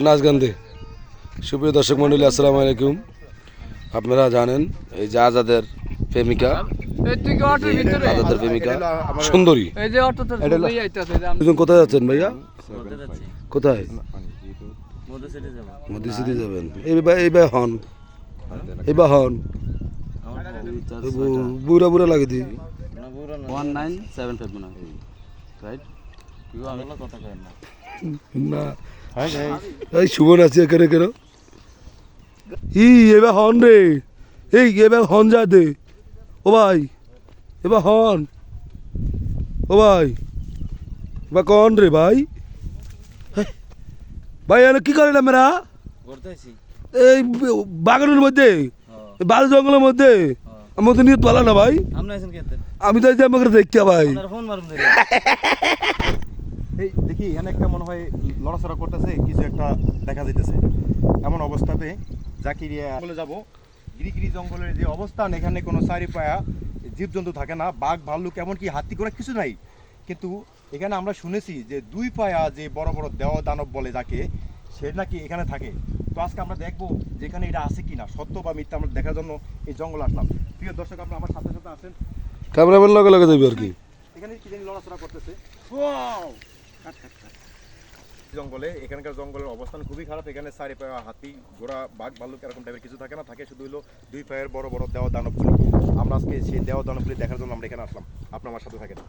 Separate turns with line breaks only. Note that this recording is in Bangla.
নাচ গান দে। সুপ্রিয় দর্শক মন্ডলী, আসসালামু আলাইকুম। আপনারা জানেন এই যে আজাদের প্রেমিকা, আজাদের প্রেমিকা সুন্দরী। দুজন কোথায় যাচ্ছেন ভাইয়া? কোথায়? মোদি সিটি যাবেন। এইবার হন, এইবার হন বুড়া বুড়া লাগে দি
1975 মনে হয়, রাইট?
না এই সুমন আছে এখানে কেন? এবার হন রে, এই এবার হন যা দে। ও ভাই এবার হন, ও ভাই এবার কন রে ভাই। ভাই এনে কি করেন আমরা? এই বাগানের মধ্যে, বাল জঙ্গলের মধ্যে আমাদের নিয়ে তোলা না ভাই। আমি তো আমাকে দেখতে ভাই।
এই দেখি এখানে একটা মনে হয় লড়াচড়া করতেছে, কিছু একটা দেখা যাইতেছে। এমন অবস্থাতে জাকিরিয়া বলে যাব, গিরিগিরি জঙ্গলের যে অবস্থান, এখানে কোনো চারি পায়া জীবজন্তু থাকে না, বাঘ ভাল্লুক এমনকি হাতি ঘোড়া কিছু নাই। কিন্তু এখানে আমরা শুনেছি যে দুই পায়া যে বড় বড় দেওয়া দানব বলে যাকে, সে নাকি এখানে থাকে। তো আজকে আমরা দেখবো যেখানে এটা আছে কিনা, সত্য বা মিথ্যা আমরা দেখার জন্য এই জঙ্গল আসলাম। প্রিয় দর্শক, আপনারা আমার সাথে সাথে আসেন।
ক্যামেরাম্যান লগে লগে যাবি আর কি।
এখানে কি জানি লড়াচড়া করতেছে জঙ্গলে। এখানকার জঙ্গলের অবস্থান খুবই খারাপ। এখানে চারি পায়ে হাতি ঘোড়া বাঘ ভাল্লুক এরকম টাইপের কিছু থাকে না, থাকে শুধু হলো দুই পায়ের বড় বড় দেওয়া দানবগুলি। আমরা আজকে সেই দেওয়া দানবগুলি দেখার জন্য আমরা এখানে আসলাম। আপনার আমার সাথে থাকেন।